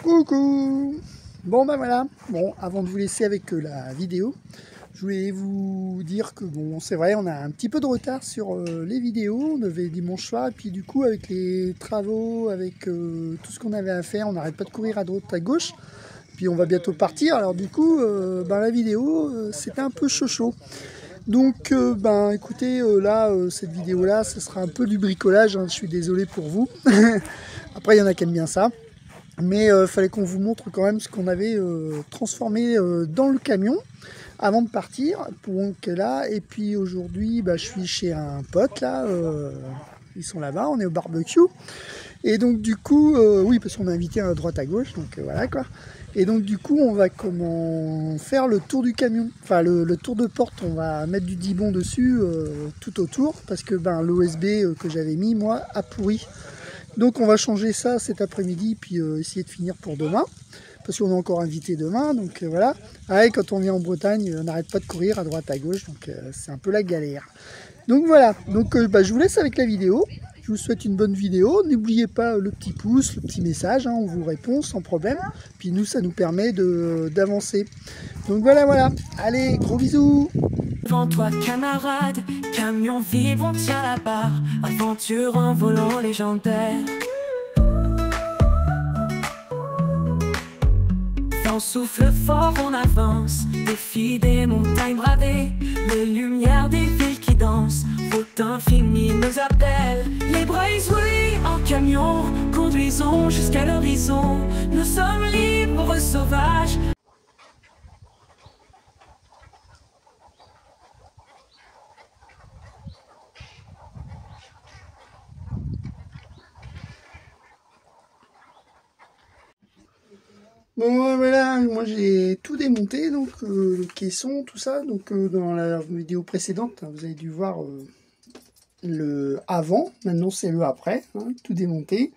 Coucou. Bon ben voilà, bon avant de vous laisser avec la vidéo, je voulais vous dire que bon c'est vrai on a un petit peu de retard sur les vidéos, on devait dimanche soir et puis du coup avec les travaux, avec tout ce qu'on avait à faire, on n'arrête pas de courir à droite à gauche, puis on va bientôt partir, alors du coup ben, la vidéo c'était un peu chaud. Donc ben écoutez là cette vidéo là ce sera un peu du bricolage, hein, je suis désolé pour vous. Après il y en a qui aiment bien ça. Mais fallait qu'on vous montre quand même ce qu'on avait transformé dans le camion avant de partir. Donc là, et puis aujourd'hui, bah, je suis chez un pote là, ils sont là-bas, on est au barbecue. Et donc du coup, oui, parce qu'on a invité à droite à gauche, donc voilà quoi. Et donc du coup, on va comment faire le tour du camion, enfin le tour de porte, on va mettre du dibon dessus tout autour, parce que ben, l'OSB que j'avais mis, moi, a pourri. Donc on va changer ça cet après-midi, puis essayer de finir pour demain, parce qu'on est encore invité demain, donc voilà. Ah, et quand on vient en Bretagne, on n'arrête pas de courir à droite à gauche, donc c'est un peu la galère. Donc voilà, donc bah, je vous laisse avec la vidéo, je vous souhaite une bonne vidéo, n'oubliez pas le petit pouce, le petit message, hein, on vous répond sans problème, puis nous ça nous permet d'avancer. Donc voilà, allez, gros bisous. Devant toi camarade, camion vide, on tient la barre, aventure en volant légendaire. Vent souffle fort, on avance, défi des montagnes bravées, les lumières des villes qui dansent, route infinie nous appelle. Les bras oui, en camion, conduisons jusqu'à l'horizon, nous sommes libres sauvages. Bon voilà, moi j'ai tout démonté, donc le caisson, tout ça, donc dans la vidéo précédente, hein, vous avez dû voir le avant, maintenant c'est le après, hein, tout démonté.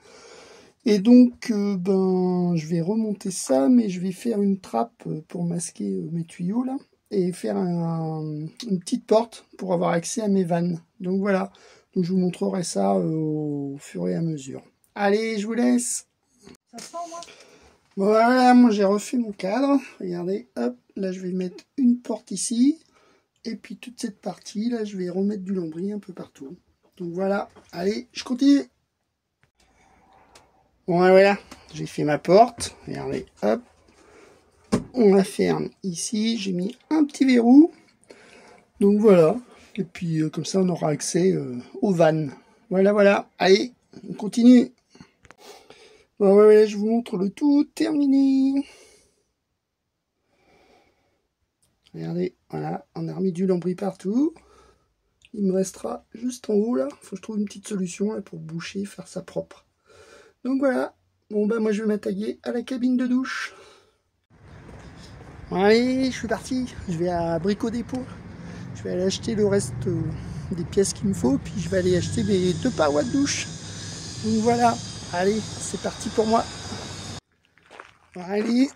Et donc ben je vais remonter ça, mais je vais faire une trappe pour masquer mes tuyaux là, et faire une petite porte pour avoir accès à mes vannes. Donc voilà, donc je vous montrerai ça au fur et à mesure. Allez, je vous laisse. Ça sent moi. Voilà, moi j'ai refait mon cadre, regardez, hop, là je vais mettre une porte ici, et puis toute cette partie, là je vais remettre du lambris un peu partout. Donc voilà, allez, je continue. Bon voilà, j'ai fait ma porte, regardez, hop, on la ferme ici, j'ai mis un petit verrou, donc voilà, et puis comme ça on aura accès aux vannes. Voilà, allez, on continue. Bon, ouais, je vous montre le tout terminé. Regardez, voilà, on a remis du lambris partout. Il me restera juste en haut là. Faut que je trouve une petite solution là, pour boucher, faire ça propre. Donc voilà. Bon ben moi je vais m'attaquer à la cabine de douche. Bon, allez, je suis parti. Je vais à Brico Dépôt. Je vais aller acheter le reste des pièces qu'il me faut. Puis je vais aller acheter mes 2 parois de douche. Donc voilà. Allez, c'est parti pour moi. Allez,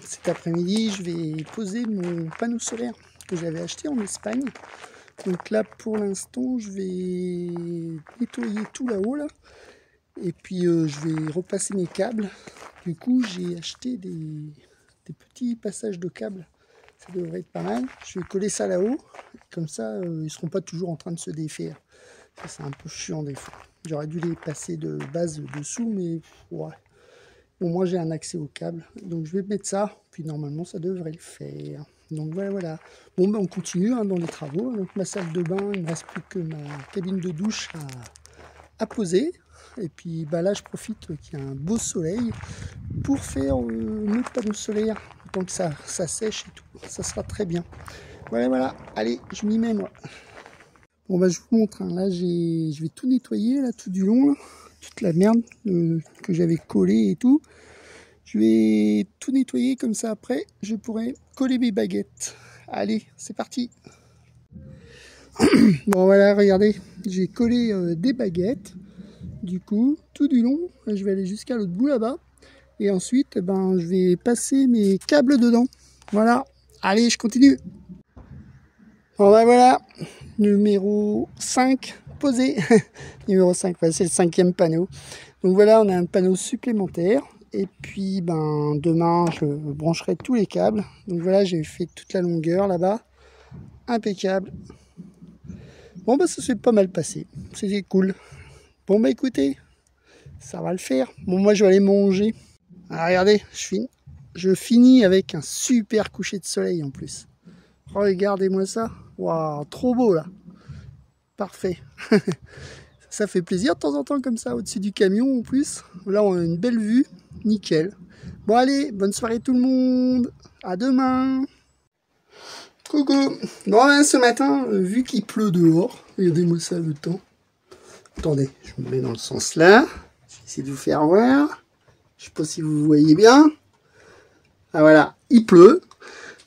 cet après-midi, je vais poser mon panneau solaire que j'avais acheté en Espagne. Donc là, pour l'instant, je vais nettoyer tout là-haut, là. Et puis, je vais repasser mes câbles. Du coup, j'ai acheté des petits passages de câbles. Ça devrait être pas mal. Je vais coller ça là-haut. Comme ça, ils ne seront pas toujours en train de se défaire. Ça, c'est un peu chiant des fois. J'aurais dû les passer de base dessous, mais ouais. Bon, moi j'ai un accès au câble, donc je vais mettre ça, puis normalement ça devrait le faire. Donc voilà. Bon ben on continue hein, dans les travaux. Donc ma salle de bain, il ne me reste plus que ma cabine de douche à poser. Et puis bah, là je profite qu'il y a un beau soleil pour faire notre panneau solaire. Donc ça sèche et tout, ça sera très bien. Voilà, allez, je m'y mets moi. Bon bah je vous montre, hein. Là je vais tout nettoyer là tout du long, là. Toute la merde que j'avais collée et tout. Je vais tout nettoyer comme ça après je pourrai coller mes baguettes. Allez, c'est parti. Bon voilà, regardez, j'ai collé des baguettes. Du coup, tout du long, je vais aller jusqu'à l'autre bout là-bas. Et ensuite, ben, je vais passer mes câbles dedans. Voilà, allez, je continue. Bon ben voilà, numéro 5 posé. Numéro 5, ouais, c'est le 5e panneau. Donc voilà, on a un panneau supplémentaire. Et puis ben demain je brancherai tous les câbles. Donc voilà, j'ai fait toute la longueur là-bas. Impeccable. Bon bah ça s'est pas mal passé. C'était cool. Bon bah écoutez, ça va le faire. Bon moi je vais aller manger. Ah, regardez, je finis avec un super coucher de soleil en plus. Regardez-moi ça. Waouh, trop beau là. Parfait. Ça fait plaisir de temps en temps comme ça au-dessus du camion en plus. Là on a une belle vue. Nickel. Bon allez, bonne soirée tout le monde. À demain. Coucou. Bon ben, ce matin, vu qu'il pleut dehors, regardez-moi ça le temps. Attendez, je me mets dans le sens là. Je vais essayer de vous faire voir. Je sais pas si vous voyez bien. Ah voilà, il pleut.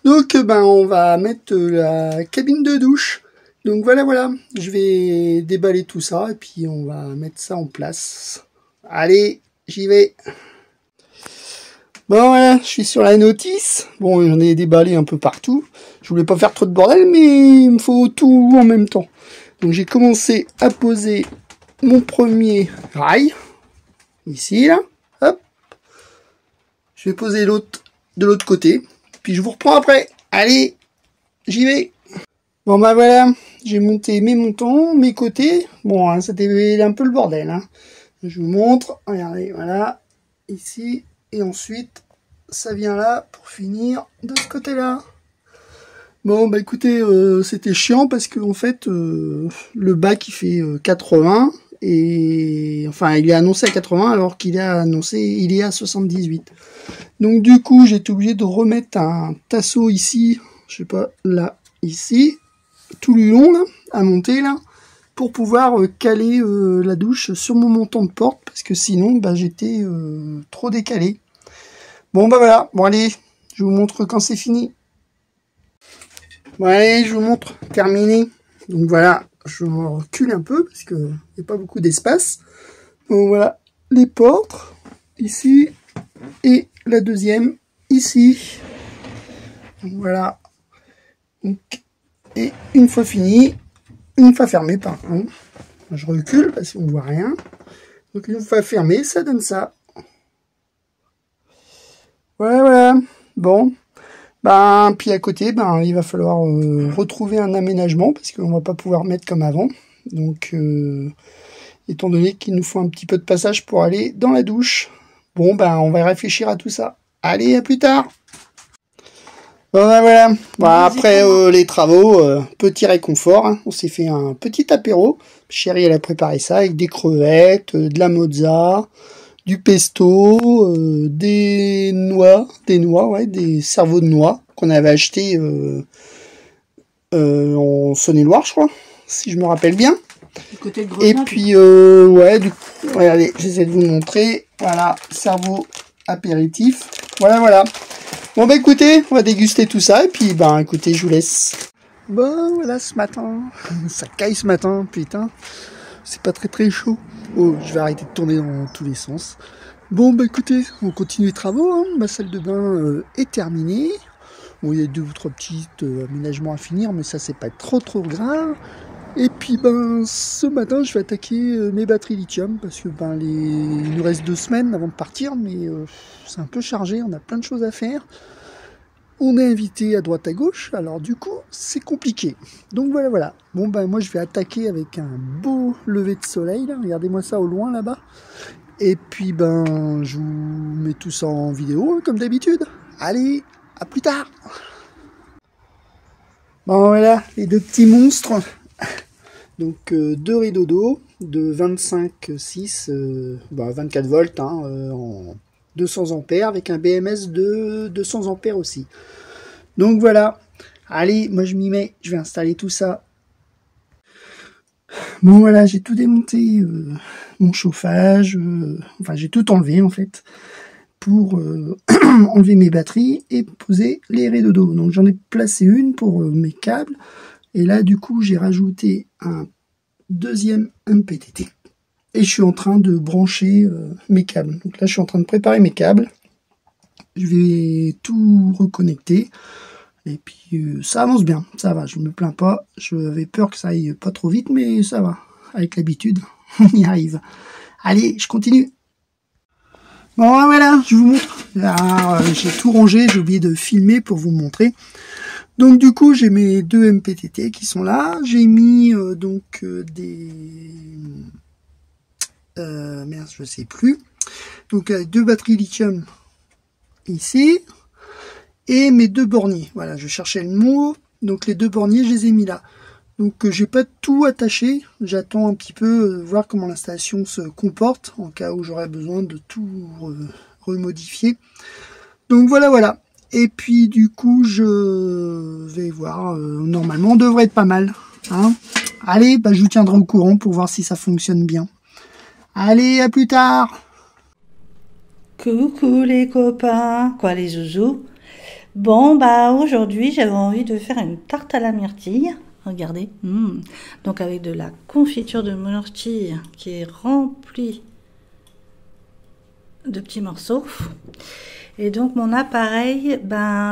Donc ben on va mettre la cabine de douche. Donc voilà, je vais déballer tout ça et puis on va mettre ça en place. Allez, j'y vais. Bon voilà, je suis sur la notice. Bon, j'en ai déballé un peu partout. Je voulais pas faire trop de bordel, mais il me faut tout en même temps. Donc j'ai commencé à poser mon premier rail. Ici, là. Hop. Je vais poser l'autre de l'autre côté. Puis je vous reprends après. Allez, j'y vais. Bon bah voilà, j'ai monté mes montants, mes côtés. Bon, hein, c'était un peu le bordel. Hein. Je vous montre. Regardez, voilà. Ici. Et ensuite, ça vient là pour finir de ce côté-là. Bon, bah écoutez, c'était chiant parce que en fait, le bac il fait 80 et enfin il est annoncé à 80 alors qu'il est annoncé, il est à 78. Donc du coup, j'ai été obligé de remettre un tasseau ici, je sais pas, là, ici, tout le long là, à monter là, pour pouvoir caler la douche sur mon montant de porte parce que sinon, bah j'étais trop décalé. Bon bah voilà, bon allez, je vous montre quand c'est fini. Bon allez, je vous montre, terminé. Donc voilà, je me recule un peu parce que il n'y a pas beaucoup d'espace. Donc voilà, les portes, ici, et la deuxième, ici. Donc voilà. Donc, et une fois fini, une fois fermé par contre, je recule parce qu'on ne voit rien. Donc une fois fermé, ça donne ça. Voilà. Bon. Ben, puis à côté, ben, il va falloir retrouver un aménagement parce qu'on va pas pouvoir mettre comme avant. Donc, étant donné qu'il nous faut un petit peu de passage pour aller dans la douche. Bon, ben, on va réfléchir à tout ça. Allez, à plus tard. Bon, ben voilà. Bon, après les travaux, petit réconfort. Hein. On s'est fait un petit apéro. Chérie, elle a préparé ça avec des crevettes, de la mozza, du pesto, des noix, ouais, des cerveaux de noix qu'on avait acheté en Saône-et-Loire, je crois, si je me rappelle bien. Du côté de et puis, ouais, du coup, regardez, j'essaie de vous montrer. Voilà, cerveau apéritif. Voilà. Bon, bah écoutez, on va déguster tout ça. Et puis, bah écoutez, je vous laisse. Bon, voilà, ce matin. Ça caille ce matin, putain. C'est pas très chaud. Oh, je vais arrêter de tourner dans tous les sens. Bon, bah écoutez, on continue les travaux. Hein. Ma salle de bain est terminée. Bon, il y a 2 ou 3 petits aménagements à finir, mais ça, c'est pas trop grave. Et puis, ben, ce matin, je vais attaquer mes batteries lithium parce que ben, il nous reste 2 semaines avant de partir, mais c'est un peu chargé. On a plein de choses à faire. On est invité à droite à gauche, alors du coup, c'est compliqué. Donc voilà. Bon, ben moi, je vais attaquer avec un beau lever de soleil, là. Regardez-moi ça au loin, là-bas. Et puis, ben, je vous mets tout ça en vidéo, hein, comme d'habitude. Allez, à plus tard. Bon, voilà, les 2 petits monstres. Donc, 2 rideaux d'eau de 25,6, 24 volts, hein, en 200 ampères avec un BMS de 200 ampères aussi. Donc voilà. Allez, moi je m'y mets. Je vais installer tout ça. Bon voilà, j'ai tout démonté. Mon chauffage. Enfin, j'ai tout enlevé en fait. Pour enlever mes batteries et poser les rideaux d'eau. Donc j'en ai placé une pour mes câbles. Et là du coup j'ai rajouté un deuxième MPTT. Et je suis en train de brancher mes câbles. Donc là, je suis en train de préparer mes câbles. Je vais tout reconnecter. Et puis, ça avance bien. Ça va, je ne me plains pas. J'avais peur que ça aille pas trop vite, mais ça va. Avec l'habitude, on y arrive. Allez, je continue. Bon, voilà, je vous montre. Là, j'ai tout rangé, j'ai oublié de filmer pour vous montrer. Donc du coup, j'ai mes deux MPTT qui sont là. J'ai mis des... merde, je sais plus. Donc avec deux batteries lithium ici. Et mes deux borniers. Voilà, je cherchais le mot. Donc les deux borniers, je les ai mis là. Donc j'ai pas tout attaché, j'attends un petit peu voir comment l'installation se comporte en cas où j'aurais besoin de tout remodifier. Donc voilà. Et puis du coup je vais voir, normalement on devrait être pas mal. Hein. Allez, je vous tiendrai au courant pour voir si ça fonctionne bien. Allez, à plus tard. Coucou les copains, quoi les zouzous. Bon aujourd'hui j'avais envie de faire une tarte à la myrtille. Regardez, donc avec de la confiture de myrtille qui est remplie de petits morceaux. Et donc mon appareil,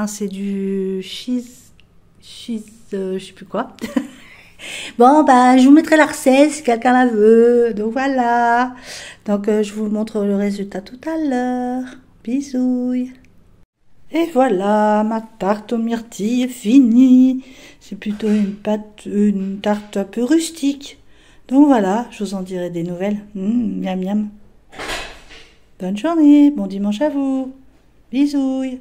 c'est du cheese, je sais plus quoi. Bon je vous mettrai la recette si quelqu'un la veut. Donc voilà. Donc je vous montre le résultat tout à l'heure. Bisous. Et voilà, ma tarte aux myrtilles est finie. C'est plutôt une tarte un peu rustique. Donc voilà, je vous en dirai des nouvelles. Miam miam. Bonne journée, bon dimanche à vous. Bisous.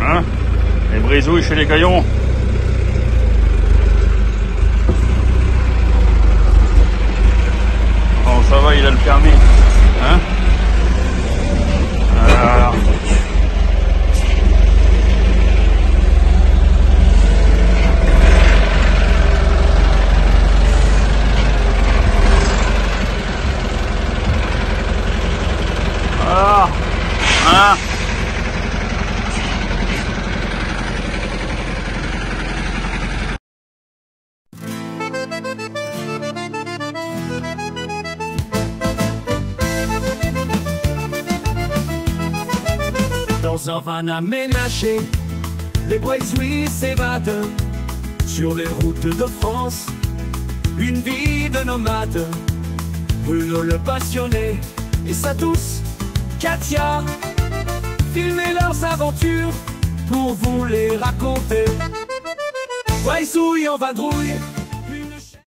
Hein? Les brisouilles chez les Caillons? Bon, ça va, il a le permis. Hein? Voilà. Voilà. Hein? Dans un van aménagé, les Brisouilles s'évadent sur les routes de France. Une vie de nomade, Bruno le passionné et sa douce Katia filmer leurs aventures pour vous les raconter. Brisouilles en vadrouille,